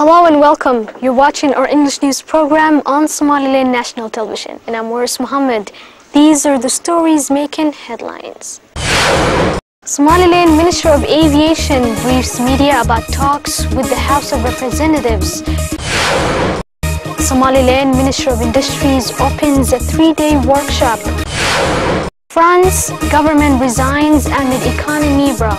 Hello and welcome. You're watching our English news program on Somaliland National Television, and I'm Waris Mohammed. These are the stories making headlines. Somaliland Minister of Aviation briefs media about talks with the House of Representatives. Somaliland Minister of Industries opens a 3-day workshop. France government resigns amid economy bra.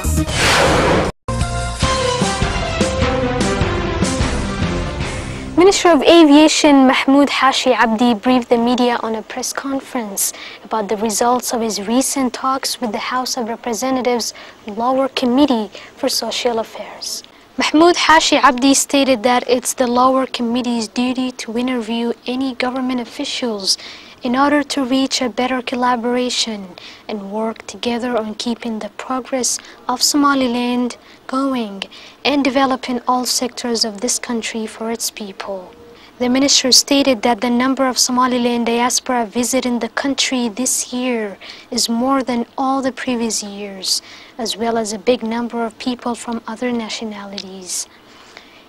Minister of Aviation Mahmoud Hashi Abdi briefed the media on a press conference about the results of his recent talks with the House of Representatives Lower Committee for Social Affairs. Mahmoud Hashi Abdi stated that it's the Lower Committee's duty to interview any government officials in order to reach a better collaboration and work together on keeping the progress of Somaliland going and developing all sectors of this country for its people. The minister stated that the number of Somaliland diaspora visiting the country this year is more than all the previous years, as well as a big number of people from other nationalities.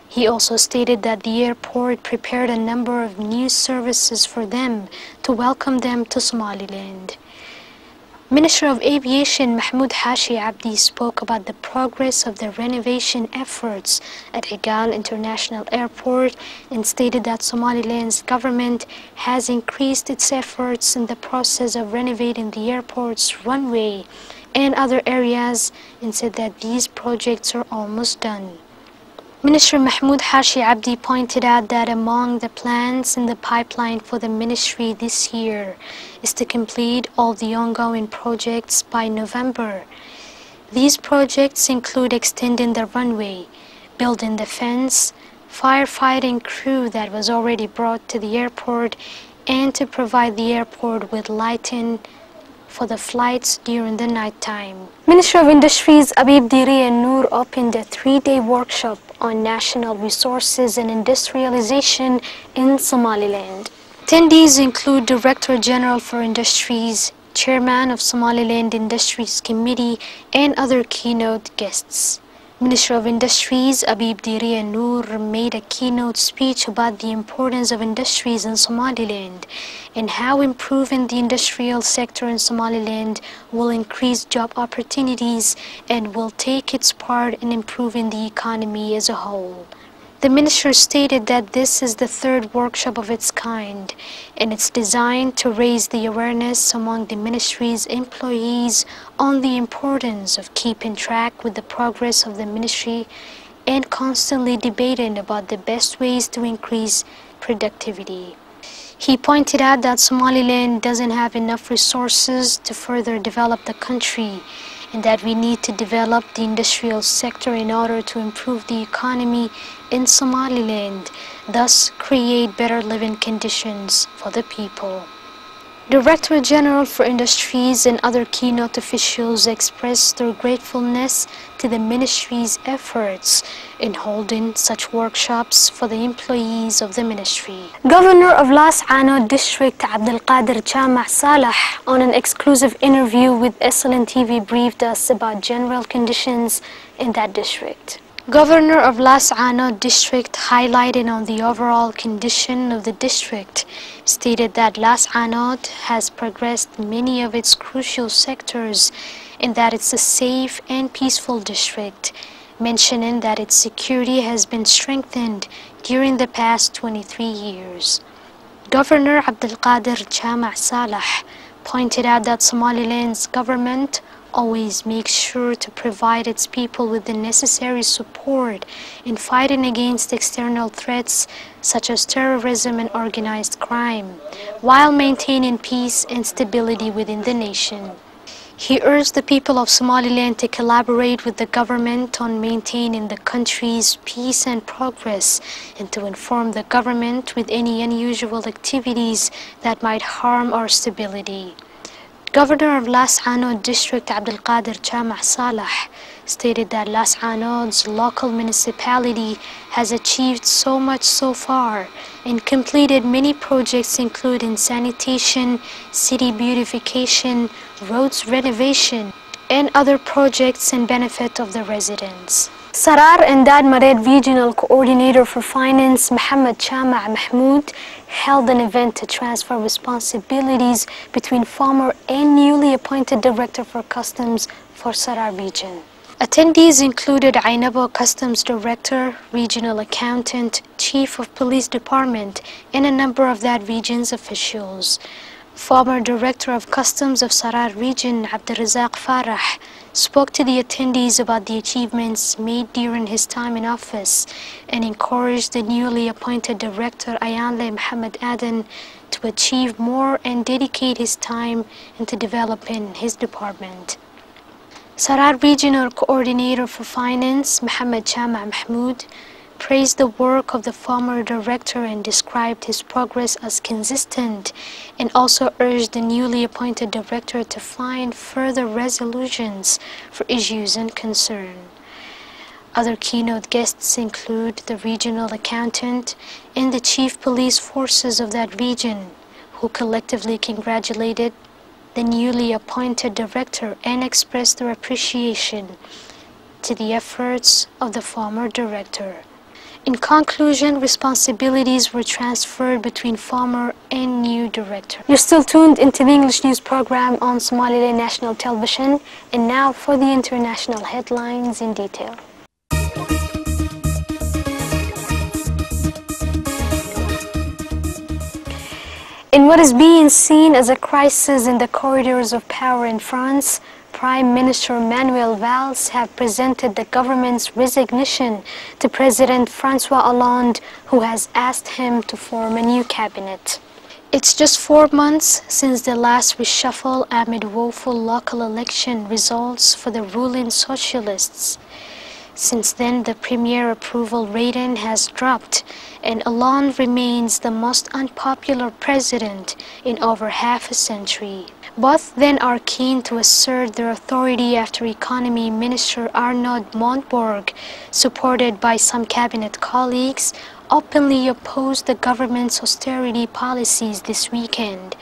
He also stated that the airport prepared a number of new services for them to welcome them to Somaliland. Minister of Aviation Mahmoud Hashi Abdi spoke about the progress of the renovation efforts at Higal International Airport and stated that Somaliland's government has increased its efforts in the process of renovating the airport's runway and other areas and said that these projects are almost done. Minister Mahmoud Hashi Abdi pointed out that among the plans in the pipeline for the ministry this year is to complete all the ongoing projects by November. These projects include extending the runway, building the fence, firefighting crew that was already brought to the airport, and to provide the airport with lighting for the flights during the night time. Minister of Industries Abib Diri Noor opened a 3-day workshop on national resources and industrialization in Somaliland. Attendees include Director General for Industries, Chairman of Somaliland Industries Committee, and other keynote guests. Minister of Industries Abib Diri Noor made a keynote speech about the importance of industries in Somaliland and how improving the industrial sector in Somaliland will increase job opportunities and will take its part in improving the economy as a whole. The minister stated that this is the 3rd workshop of its kind, and it's designed to raise the awareness among the ministry's employees on the importance of keeping track with the progress of the ministry and constantly debating about the best ways to increase productivity. He pointed out that Somaliland doesn't have enough resources to further develop the country, and that we need to develop the industrial sector in order to improve the economy in Somaliland, thus create better living conditions for the people. Director General for Industries and other keynote officials expressed their gratefulness to the ministry's efforts in holding such workshops for the employees of the ministry. Governor of Las Anod District Abdelkader Jama' Salah, on an exclusive interview with SLN TV, briefed us about general conditions in that district. Governor of Las Anod District, highlighting on the overall condition of the district, stated that Las Anod has progressed many of its crucial sectors and that it's a safe and peaceful district, mentioning that its security has been strengthened during the past 23 years. Governor Abdelkader Jama' Salah pointed out that Somaliland's government always makes sure to provide its people with the necessary support in fighting against external threats such as terrorism and organized crime, while maintaining peace and stability within the nation. He urged the people of Somaliland to collaborate with the government on maintaining the country's peace and progress, and to inform the government with any unusual activities that might harm our stability. Governor of Las Anod District Abdelkader Jama' Salah stated that Las Anod's local municipality has achieved so much so far and completed many projects including sanitation, city beautification, roads renovation, and other projects in benefit of the residents. Sarar and Dadmared Regional Coordinator for Finance, Mohammed Chama Mahmoud, held an event to transfer responsibilities between former and newly appointed Director for Customs for Sarar Region. Attendees included Ainabo Customs Director, Regional Accountant, Chief of Police Department, and a number of that region's officials. Former Director of Customs of Sarar Region, Abdurrazaq Farah, spoke to the attendees about the achievements made during his time in office and encouraged the newly appointed Director Ayanle Muhammad Aden to achieve more and dedicate his time into developing his department. Sarar Regional Coordinator for Finance, Mohammed Chama Mahmoud, praised the work of the former director and described his progress as consistent, and also urged the newly appointed director to find further resolutions for issues and concern. Other keynote guests include the regional accountant and the chief police forces of that region, who collectively congratulated the newly appointed director and expressed their appreciation to the efforts of the former director. In conclusion, responsibilities were transferred between former and new director. You're still tuned into the English news program on Somaliland National Television, and now for the international headlines in detail. In what is being seen as a crisis in the corridors of power in France, Prime Minister Manuel Valls have presented the government's resignation to President François Hollande, who has asked him to form a new cabinet. It's just 4 months since the last reshuffle amid woeful local election results for the ruling socialists. Since then, the premier approval rating has dropped, and Hollande remains the most unpopular president in over half a century. Both then are keen to assert their authority after Economy Minister Arnaud Montebourg, supported by some cabinet colleagues, openly opposed the government's austerity policies this weekend.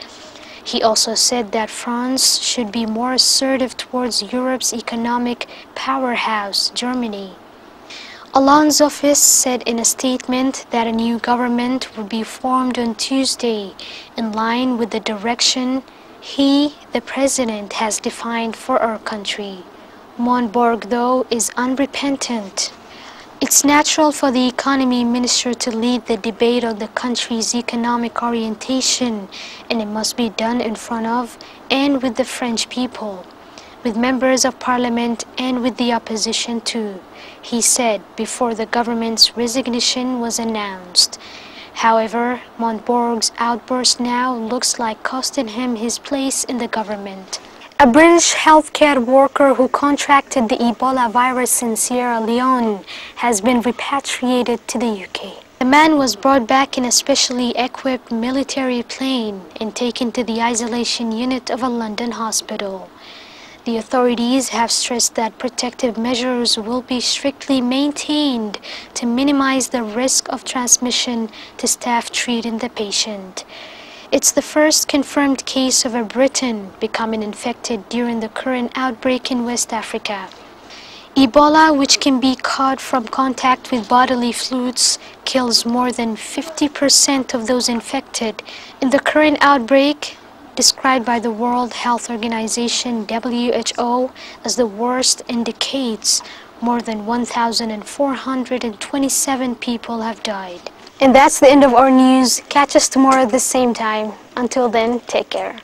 He also said that France should be more assertive towards Europe's economic powerhouse, Germany. Hollande's office said in a statement that a new government would be formed on Tuesday, in line with the direction he, the president, has defined for our country. Montebourg, though, is unrepentant. It's natural for the economy minister to lead the debate on the country's economic orientation, and it must be done in front of and with the French people, with members of parliament and with the opposition too, he said before the government's resignation was announced. However, Montebourg's outburst now looks like costing him his place in the government. A British healthcare worker who contracted the Ebola virus in Sierra Leone has been repatriated to the UK. The man was brought back in a specially equipped military plane and taken to the isolation unit of a London hospital. The authorities have stressed that protective measures will be strictly maintained to minimize the risk of transmission to staff treating the patient. It's the first confirmed case of a Briton becoming infected during the current outbreak in West Africa. Ebola, which can be caught from contact with bodily fluids, kills more than 50% of those infected. In the current outbreak, described by the World Health Organization (WHO) as the worst in decades, more than 1,427 people have died. And that's the end of our news. Catch us tomorrow at the same time. Until then, take care.